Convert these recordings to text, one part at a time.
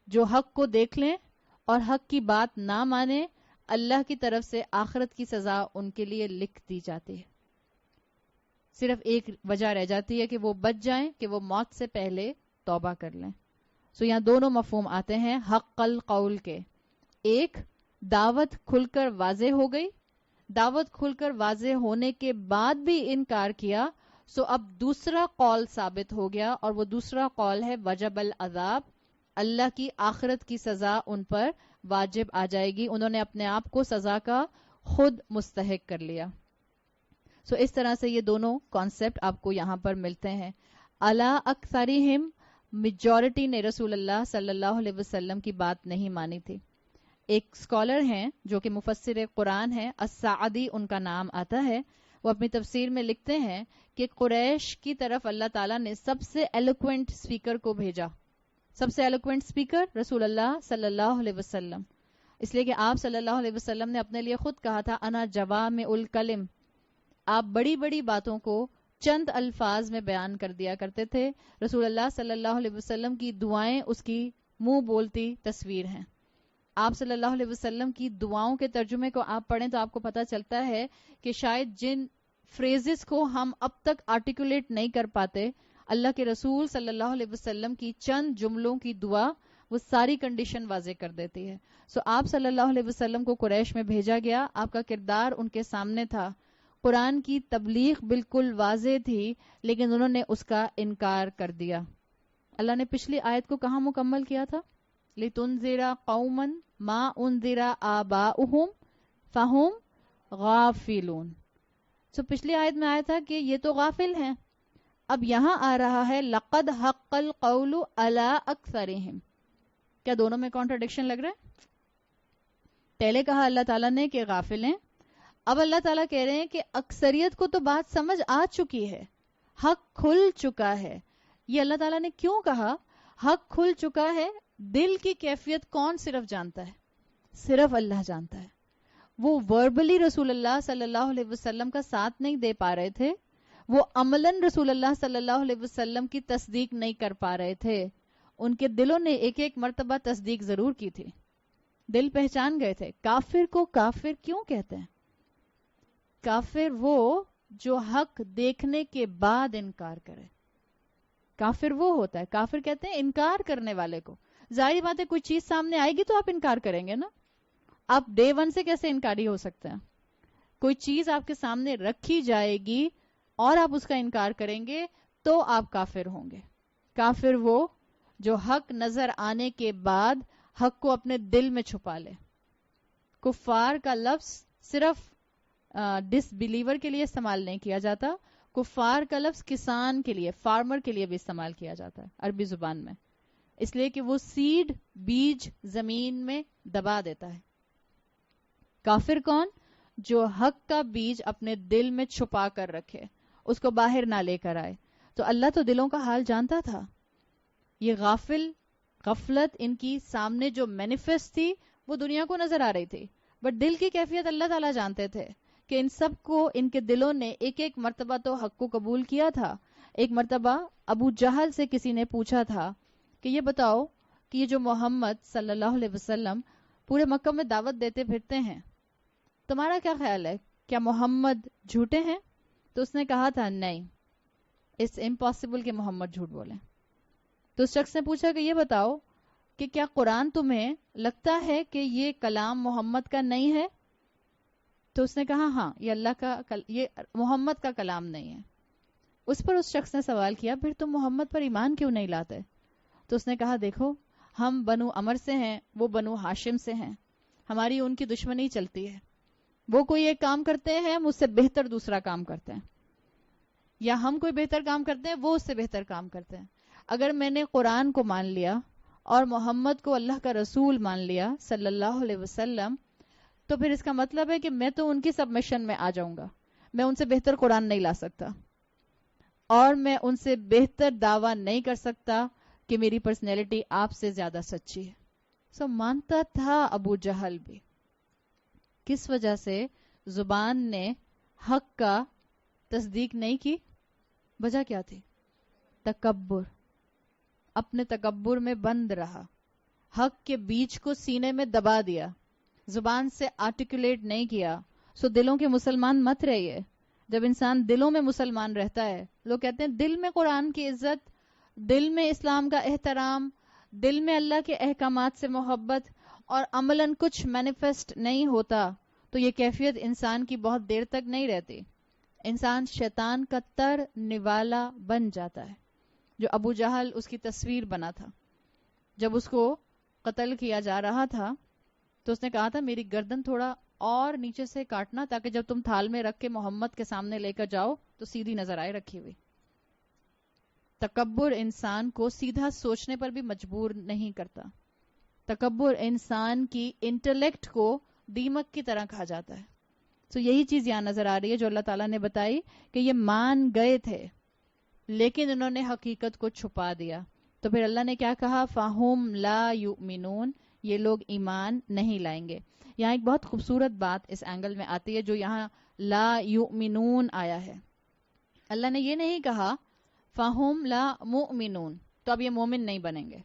جو حق کو دیکھ لیں اور حق کی بات نہ مانیں، اللہ کی طرف سے آخرت کی سزا ان کے لیے لکھ دی جاتی ہے. صرف ایک وجہ رہ جاتی ہے کہ وہ بچ جائیں، کہ وہ موت سے پہلے توبہ کر لیں. سو یہاں دونوں مفہوم آتے ہیں حق القول کے. ایک، دعوت کھل کر واضح ہو گئی، دعوت کھل کر واضح ہونے کے بعد بھی انکار کیا، سو اب دوسرا قول ثابت ہو گیا، اور وہ دوسرا قول ہے وجب العذاب، اللہ کی آخرت کی سزا ان پر واجب آ جائے گی، انہوں نے اپنے آپ کو سزا کا خود مستحق کر لیا. سو اس طرح سے یہ دونوں کانسیپٹ آپ کو یہاں پر ملتے ہیں. الا اکثرہم، میجورٹی نے رسول اللہ صلی اللہ علیہ وسلم کی بات نہیں مانی تھی. ایک اسکالر ہیں جو کہ مفسر قرآن ہے، السعدی ان کا نام آتا ہے، وہ اپنی تفسیر میں لکھتے ہیں کہ قریش کی طرف اللہ تعالیٰ نے سب سے ایلوکوینٹ اسپیکر کو بھیجا. سب سے ایلوکوینٹ اسپیکر رسول اللہ صلی اللہ علیہ وسلم، اس لیے کہ آپ صلی اللہ علیہ وسلم نے اپنے لیے خود کہا تھا انا جوامع الکلم، آپ بڑی بڑی باتوں کو چند الفاظ میں بیان کر دیا کرتے تھے. رسول اللہ صلی اللہ علیہ وسلم کی دعائیں اس کی منہ بولتی تصویر ہیں. آپ صلی اللہ علیہ وسلم کی دعاؤں کے ترجمے کو آپ پڑھیں تو آپ کو پتا چلتا ہے کہ شاید جن فریزز کو ہم اب تک آرٹیکولیٹ نہیں کر پاتے، اللہ کے رسول صلی اللہ علیہ وسلم کی چند جملوں کی دعا وہ ساری کنڈیشن واضح کر دیتی ہے. سو آپ صلی اللہ علیہ وسلم کو قریش میں بھیجا گیا، آپ کا کردار ان کے سامنے تھا، قرآن کی تبلیغ بالکل واضح تھی، لیکن انہوں نے اس کا انکار کر دیا. اللہ نے پچھلی آیت کو کہاں مکمل کیا تھا؟ لِتُنذِرَ قَوْمًا مَا أُنذِرَ آبَاؤُهُمْ فَهُمْ غَافِلُونَ. سو پچھلی آیت میں آیا تھا کہ یہ تو غافل ہیں، اب یہاں آ رہا ہے لَقَدْ حَقَّ الْقَوْلُ عَلَىٰ أَكْثَرِهِمْ. کیا دونوں میں کانٹرڈکشن لگ رہا ہے؟ پہلے کہا اللہ تعالیٰ نے کہ غافل ہیں، اب اللہ تعالیٰ کہہ رہے ہیں کہ اکثریت کو تو بات سمجھ آ چکی ہے، حق کھل چکا ہے. یہ اللہ تعالیٰ نے کیوں کہا حق کھل چکا ہے؟ دل کی کیفیت کون صرف جانتا ہے؟ صرف اللہ جانتا ہے. وہ وربلی رسول اللہ صلی اللہ علیہ وسلم کا ساتھ نہیں دے پا رہے تھے، وہ عملاً رسول اللہ صلی اللہ علیہ وسلم کی تصدیق نہیں کر پا رہے تھے. ان کے دلوں نے ایک ایک مرتبہ تصدیق ضرور کی تھی، دل پہچان گئے تھے. کافر کو کافر کیوں کہتے ہیں؟ کافر وہ جو حق دیکھنے کے بعد انکار کرے، کافر وہ ہوتا ہے. کافر کہتے ہیں انکار کرنے والے کو. ظاہری بات ہے کوئی چیز سامنے آئے گی تو آپ انکار کریں گے نا. آپ ڈے ون سے کیسے انکاری ہو سکتے ہیں؟ کوئی چیز آپ کے سامنے رکھی جائے گی اور آپ اس کا انکار کریں گے تو آپ کافر ہوں گے. کافر وہ جو حق نظر آنے کے بعد حق کو اپنے دل میں چھپا لے. کفار کا لفظ صرف ڈس بلیور کے لیے استعمال نہیں کیا جاتا، کفار کا لفظ کسان کے لیے، فارمر کے لیے بھی استعمال کیا جاتا ہے عربی زبان میں، اس لیے کہ وہ سیڈ، بیج زمین میں دبا دیتا ہے. کافر کون؟ جو حق کا بیج اپنے دل میں چھپا کر رکھے، اس کو باہر نہ لے کر آئے. تو اللہ تو دلوں کا حال جانتا تھا. یہ غفلت ان کی سامنے جو مینیفیسٹ تھی وہ دنیا کو نظر آ رہی تھی، بٹ دل کی کیفیت اللہ تعالیٰ جانتے تھے کہ ان سب کو، ان کے دلوں نے ایک ایک مرتبہ تو حق کو قبول کیا تھا. ایک مرتبہ ابو جہل سے کسی نے پوچھا تھا کہ یہ بتاؤ کہ یہ جو محمد صلی اللہ علیہ وسلم پورے مکہ میں دعوت دیتے پھرتے ہیں، تمہارا کیا خیال ہے، کیا محمد جھوٹے ہیں؟ تو اس نے کہا تھا نہیں، اٹس امپاسبل کہ محمد جھوٹ بولیں. تو اس شخص نے پوچھا کہ یہ بتاؤ کہ کیا قرآن تمہیں لگتا ہے کہ یہ کلام محمد کا نہیں ہے؟ تو اس نے کہا ہاں، یہ اللہ کا یہ محمد کا کلام نہیں ہے. اس پر اس شخص نے سوال کیا پھر تم محمد پر ایمان کیوں نہیں لاتے؟ تو اس نے کہا دیکھو، ہم بنو عمر سے ہیں، وہ بنو ہاشم سے ہیں، ہماری ان کی دشمنی چلتی ہے. وہ کوئی ایک کام کرتے ہیں، ہم اس سے بہتر دوسرا کام کرتے ہیں، یا ہم کوئی بہتر کام کرتے ہیں، وہ اس سے بہتر کام کرتے ہیں. اگر میں نے قرآن کو مان لیا اور محمد کو اللہ کا رسول مان لیا صلی اللہ علیہ وسلم، تو پھر اس کا مطلب ہے کہ میں تو ان کی سبمیشن میں آ جاؤں گا. میں ان سے بہتر قرآن نہیں لا سکتا، اور میں ان سے بہتر دعویٰ نہیں کر سکتا کہ میری پرسنالٹی آپ سے زیادہ سچی ہے. سو مانتا تھا ابو جہل بھی. کس وجہ سے؟ زبان نے حق کا تصدیق نہیں کی. وجہ کیا تھی؟ تکبر. اپنے تکبر میں بند رہا. حق کے بیج کو سینے میں دبا دیا, زبان سے آرٹیکولیٹ نہیں کیا, سو دلوں کے مسلمان مت رہیے. جب انسان دلوں میں مسلمان رہتا ہے, لوگ کہتے ہیں دل میں قرآن کی عزت, دل میں اسلام کا احترام, دل میں اللہ کے احکامات سے محبت, اور عملاً کچھ مینیفیسٹ نہیں ہوتا, تو یہ کیفیت انسان کی بہت دیر تک نہیں رہتی. انسان شیطان کا تر نوالا بن جاتا ہے, جو ابو جہل اس کی تصویر بنا تھا. جب اس کو قتل کیا جا رہا تھا تو اس نے کہا تھا میری گردن تھوڑا اور نیچے سے کاٹنا, تاکہ جب تم تھال میں رکھ کے محمد کے سامنے لے کر جاؤ تو سیدھی نظر آئے رکھی ہوئی. تکبر انسان کو سیدھا سوچنے پر بھی مجبور نہیں کرتا. تکبر انسان کی انٹلیکٹ کو دیمک کی طرح کھا جاتا ہے. تو یہی چیز یہاں نظر آ رہی ہے جو اللہ تعالیٰ نے بتائی کہ یہ مان گئے تھے لیکن انہوں نے حقیقت کو چھپا دیا. تو پھر اللہ نے کیا کہا, فَهُمْ لَا يُؤْمِنُونَ, یہ لوگ ایمان نہیں لائیں گے. یہاں ایک بہت خوبصورت بات اس اینگل میں آتی ہے جو یہاں لا یؤمنون آیا ہے. اللہ نے یہ نہیں کہا فَهُمْ لَا مُؤْمِنُونَ, تو اب یہ مومن نہیں بنیں گے.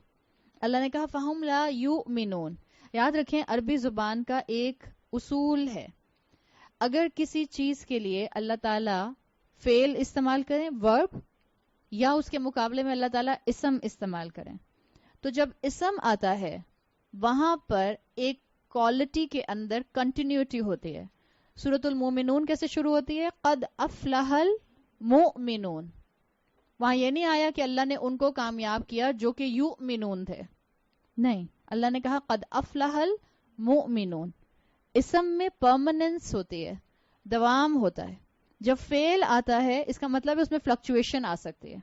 اللہ نے کہا فَهُمْ لَا يُؤْمِنُونَ. یاد رکھیں عربی زبان کا ایک اصول ہے, اگر کسی چیز کے لیے اللہ تعالیٰ فعل استعمال کریں, ورب, یا اس کے مقابلے میں اللہ تعالیٰ اسم استعمال کریں, تو جب اسم آتا ہے وہاں پر ایک کوالٹی کے اندر کنٹینیوٹی ہوتی ہے. سورۃ المومنون کیسے شروع ہوتی ہے, قد افلح المؤمنون. وہاں یہ نہیں آیا کہ اللہ نے ان کو کامیاب کیا جو کہ یؤمنون تھے, نہیں, اللہ نے کہا قد افلح المؤمنون. اسم میں پرماننس ہوتی ہے, دوام ہوتا ہے. جب فعل آتا ہے اس کا مطلب ہے اس میں فلکچویشن آ سکتی ہے.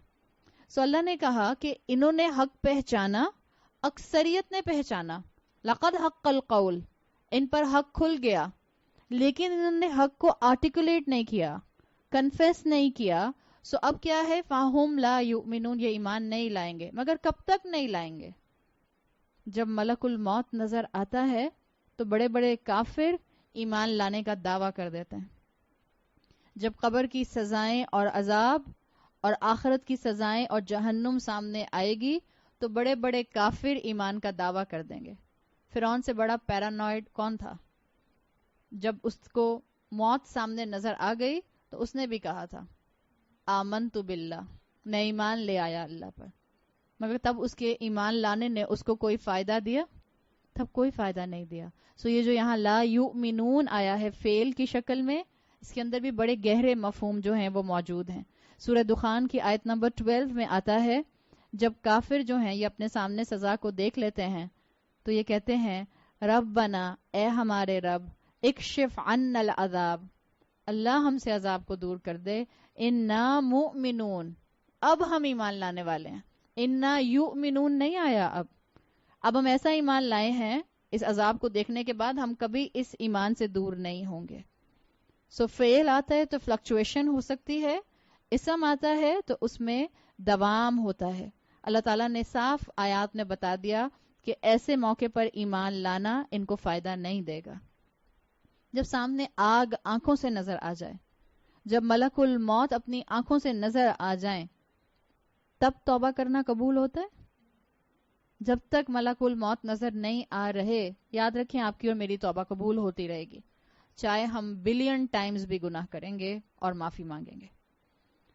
سو اللہ نے کہا کہ انہوں نے حق پہچانا, اکثریت نے پہچانا, لقد حق القول, ان پر حق کھل گیا, لیکن انہوں نے حق کو آرٹیکولیٹ نہیں کیا, کنفیس نہیں کیا. سو اب کیا ہے, فَهُمْ لَا يُؤْمِنُونَ, یہ ایمان نہیں لائیں گے. مگر کب تک نہیں لائیں گے؟ جب ملک الموت نظر آتا ہے تو بڑے بڑے کافر ایمان لانے کا دعویٰ کر دیتے ہیں. جب قبر کی سزائیں اور عذاب اور آخرت کی سزائیں اور جہنم سامنے آئے گی تو بڑے بڑے کافر ایمان کا دعویٰ کر دیں گے. فرعون سے بڑا پیرانوئڈ کون تھا؟ جب اس کو موت سامنے نظر آ گئی تو اس نے بھی کہا تھا آمنت باللہ, میں ایمان لے آیا اللہ پر. مگر تب اس کے ایمان لانے نے اس کو کوئی فائدہ دیا؟ تب کوئی فائدہ نہیں دیا. سو یہ جو یہاں لا یؤمنون آیا ہے فعل کی شکل میں, اس کے اندر بھی بڑے گہرے مفہوم جو ہیں وہ موجود ہیں. سورہ دخان کی آیت نمبر 12 میں آتا ہے, جب کافر جو ہیں یہ اپنے سامنے سزا کو دیکھ لیتے ہیں تو یہ کہتے ہیں ربنا, اے ہمارے رب, اکشف عنا العذاب, اللہ ہم سے عذاب کو دور کر دے, انا مؤمنون, اب ہم ایمان لانے والے ہیں. انا یؤمنون نہیں آیا, اب ہم ایسا ایمان لائے ہیں اس عذاب کو دیکھنے کے بعد ہم کبھی اس ایمان سے دور نہیں ہوں گے. سو فعل آتا ہے تو فلکچویشن ہو سکتی ہے, اسم آتا ہے تو اس میں دوام ہوتا ہے. اللہ تعالیٰ نے صاف آیات میں بتا دیا کہ ایسے موقع پر ایمان لانا ان کو فائدہ نہیں دے گا. جب سامنے آگ آنکھوں سے نظر آ جائے, جب ملک الموت اپنی آنکھوں سے نظر آ جائیں, تب توبہ کرنا قبول ہوتا ہے؟ جب تک ملک الموت نظر نہیں آ رہے, یاد رکھیں آپ کی اور میری توبہ قبول ہوتی رہے گی, چاہے ہم بلین ٹائمز بھی گناہ کریں گے اور معافی مانگیں گے.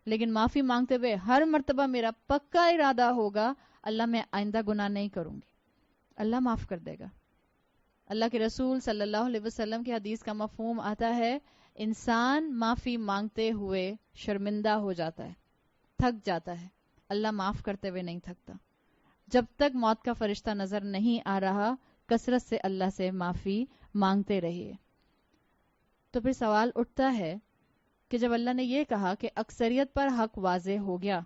لیکن معافی مانگتے ہوئے ہر مرتبہ میرا پکا ارادہ ہوگا اللہ میں آئندہ گناہ نہیں کروں گی, اللہ معاف کر دے گا. اللہ کے رسول صلی اللہ علیہ وسلم کی حدیث کا مفہوم آتا ہے, انسان معافی مانگتے ہوئے شرمندہ ہو جاتا ہے, تھک جاتا ہے, اللہ معاف کرتے ہوئے نہیں تھکتا. جب تک موت کا فرشتہ نظر نہیں آ رہا کثرت سے اللہ سے معافی مانگتے رہیے. تو پھر سوال اٹھتا ہے کہ جب اللہ نے یہ کہا کہ اکثریت پر حق واضح ہو گیا,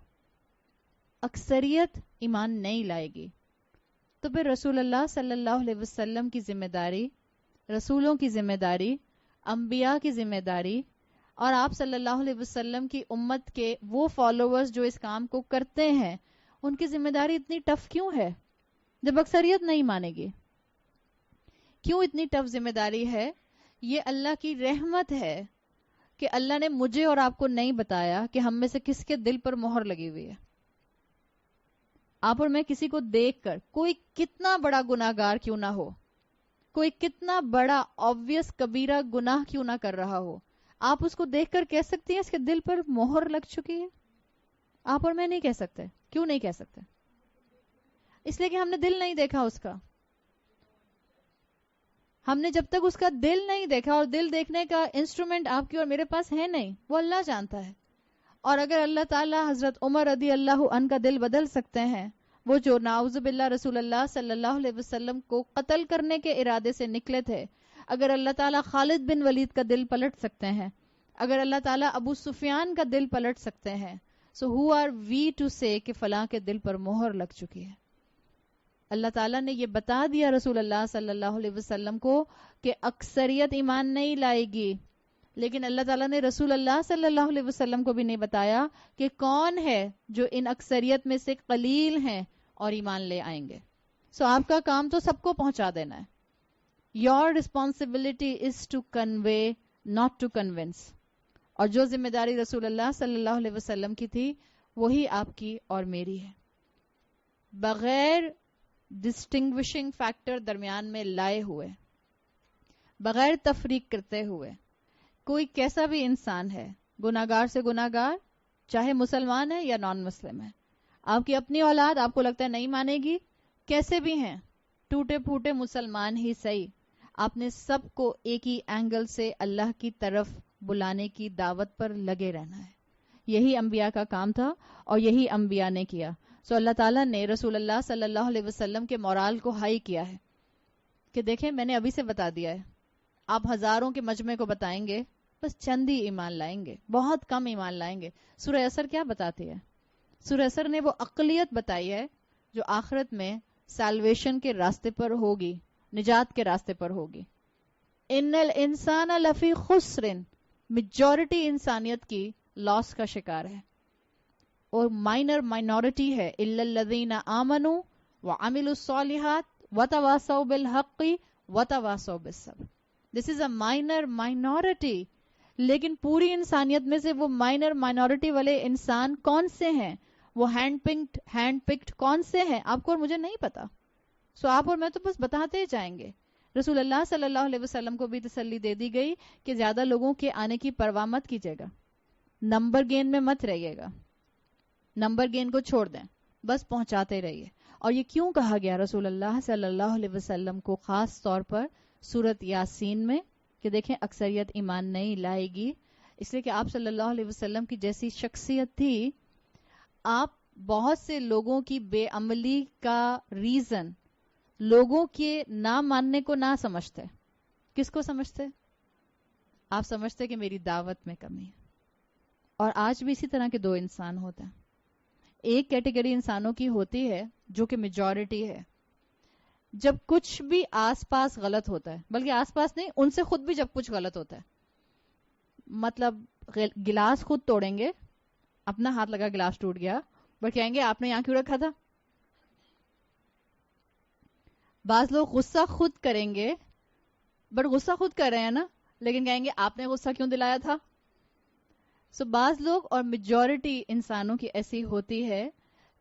اکثریت ایمان نہیں لائے گی, تو پھر رسول اللہ صلی اللہ علیہ وسلم کی ذمہ داری, رسولوں کی ذمہ داری, انبیاء کی ذمہ داری, اور آپ صلی اللہ علیہ وسلم کی امت کے وہ فالوورز جو اس کام کو کرتے ہیں ان کی ذمہ داری اتنی ٹف کیوں ہے جب اکثریت نہیں مانے گی؟ کیوں اتنی ٹف ذمہ داری ہے؟ یہ اللہ کی رحمت ہے کہ اللہ نے مجھے اور آپ کو نہیں بتایا کہ ہم میں سے کس کے دل پر مہر لگی ہوئی ہے. آپ اور میں کسی کو دیکھ کر، کوئی کتنا بڑا گناہگار کیوں نہ ہو، کوئی کتنا بڑا obvious کبیرہ گناہ کیوں نہ کر رہا ہو، آپ اس کو دیکھ کر کہہ سکتی ہیں اس کے دل پر مہر لگ چکی ہے؟ آپ اور میں نہیں کہہ سکتے. کیوں نہیں کہہ سکتے؟ اس لیے کہ ہم نے دل نہیں دیکھا اس کا. ہم نے جب تک اس کا دل نہیں دیکھا، اور دل دیکھنے کا انسٹرومنٹ آپ کی اور میرے پاس ہے نہیں، وہ اللہ جانتا ہے. اور اگر اللہ تعالیٰ حضرت عمر رضی اللہ عنہ کا دل بدل سکتے ہیں، وہ جو نعوذ باللہ رسول اللہ صلی اللہ علیہ وسلم کو قتل کرنے کے ارادے سے نکلے تھے، اگر اللہ تعالیٰ خالد بن ولید کا دل پلٹ سکتے ہیں، اگر اللہ تعالیٰ ابو سفیان کا دل پلٹ سکتے ہیں، سو ہو آر وی ٹو سے کہ فلاں کے دل پر مہر لگ چکی ہے. اللہ تعالیٰ نے یہ بتا دیا رسول اللہ صلی اللہ علیہ وسلم کو کہ اکثریت ایمان نہیں لائے گی، لیکن اللہ تعالیٰ نے رسول اللہ صلی اللہ علیہ وسلم کو بھی نہیں بتایا کہ کون ہے جو ان اکثریت میں سے قلیل ہیں اور ایمان لے آئیں گے. سو آپ کا کام تو سب کو پہنچا دینا ہے. Your responsibility is to convey not to convince. اور جو ذمہ داری رسول اللہ صلی اللہ علیہ وسلم کی تھی وہی آپ کی اور میری ہے. بغیر ڈسٹنگوشنگ فیکٹر درمیان میں لائے ہوئے، بغیر تفریق کرتے ہوئے، کوئی کیسا بھی انسان ہے، گناہگار سے گناہگار، چاہے مسلمان ہے یا نان مسلم ہے، آپ کی اپنی اولاد آپ کو لگتا ہے نہیں مانے گی، کیسے بھی ہیں، ٹوٹے پھوٹے مسلمان ہی صحیح، آپ نے سب کو ایک ہی اینگل سے اللہ کی طرف بلانے کی دعوت پر لگے رہنا ہے. یہی انبیاء کا کام تھا اور یہی انبیاء نے کیا. سو اللہ تعالیٰ نے رسول اللہ صلی اللہ علیہ وسلم کے مورال کو ہائی کیا ہے کہ دیکھیں میں نے ابھی سے بتا دیا ہے، آپ ہزاروں کے مجمع کو بتائیں گے، بس چند ہی ایمان لائیں گے، بہت کم ایمان لائیں گے. سورہ عصر کیا بتاتی ہے؟ سورہ عصر نے وہ اقلیت بتائی ہے جو آخرت میں سیلویشن کے راستے پر ہوگی، نجات کے راستے پر ہوگی. ان الانسان لفی خسر، میجورٹی انسانیت کی لاس کا شکار ہے، اور مائنر مائنورٹی ہے الا الذین آمنوا وعملوا الصالحات وتواصوا بالحق وتواصوا بالصبر. دس از اے مائنر مائنورٹی. لیکن پوری انسانیت میں سے وہ مائنر مائنورٹی والے انسان کون سے ہیں، وہ ہینڈ پکڈ کون سے ہیں، آپ کو اور مجھے نہیں پتا. سو آپ اور میں تو بس بتاتے ہی جائیں گے. رسول اللہ صلی اللہ علیہ وسلم کو بھی تسلی دے دی گئی کہ زیادہ لوگوں کے آنے کی پرواہ مت کیجیے گا، نمبر گین میں مت رہیے گا، نمبر گین کو چھوڑ دیں، بس پہنچاتے رہیے. اور یہ کیوں کہا گیا رسول اللہ صلی اللہ علیہ وسلم کو خاص طور پر سورت یاسین میں کہ دیکھیں اکثریت ایمان نہیں لائے گی؟ اس لیے کہ آپ صلی اللہ علیہ وسلم کی جیسی شخصیت تھی، آپ بہت سے لوگوں کی بے عملی کا ریزن لوگوں کے نہ ماننے کو نہ سمجھتے. کس کو سمجھتے؟ آپ سمجھتے کہ میری دعوت میں کمی ہے. اور آج بھی اسی طرح کے دو انسان ہوتے ہیں. ایک کیٹیگری انسانوں کی ہوتی ہے جو کہ میجورٹی ہے، جب کچھ بھی آس پاس غلط ہوتا ہے، بلکہ آس پاس نہیں، ان سے خود بھی جب کچھ غلط ہوتا ہے، مطلب گلاس خود توڑیں گے، اپنا ہاتھ لگا گلاس ٹوٹ گیا، بٹ کہیں گے آپ نے یہاں کیوں رکھا تھا. بعض لوگ غصہ خود کریں گے، بٹ غصہ خود کر رہے ہیں نا، لیکن کہیں گے آپ نے غصہ کیوں دلایا تھا. سو بعض لوگ اور میجورٹی انسانوں کی ایسی ہوتی ہے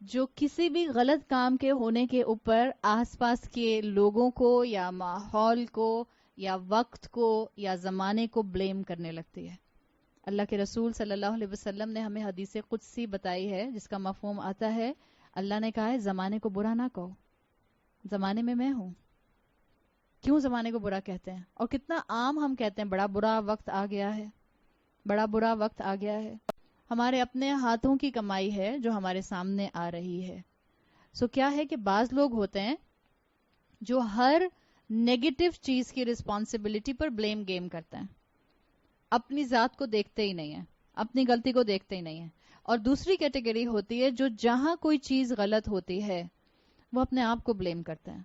جو کسی بھی غلط کام کے ہونے کے اوپر آس پاس کے لوگوں کو یا ماحول کو یا وقت کو یا زمانے کو بلیم کرنے لگتی ہے. اللہ کے رسول صلی اللہ علیہ وسلم نے ہمیں حدیث قدسی بتائی ہے جس کا مفہوم آتا ہے، اللہ نے کہا ہے زمانے کو برا نہ کہو، زمانے میں ہوں. کیوں زمانے کو برا کہتے ہیں؟ اور کتنا عام ہم کہتے ہیں بڑا برا وقت آ گیا ہے، بڑا برا وقت آ گیا ہے. ہمارے اپنے ہاتھوں کی کمائی ہے جو ہمارے سامنے آ رہی ہے. سو کیا ہے کہ بعض لوگ ہوتے ہیں جو ہر نیگیٹو چیز کی رسپانسبلٹی پر بلیم گیم کرتے ہیں، اپنی ذات کو دیکھتے ہی نہیں ہیں، اپنی غلطی کو دیکھتے ہی نہیں ہیں. اور دوسری کیٹیگری ہوتی ہے جو جہاں کوئی چیز غلط ہوتی ہے وہ اپنے آپ کو بلیم کرتے ہیں.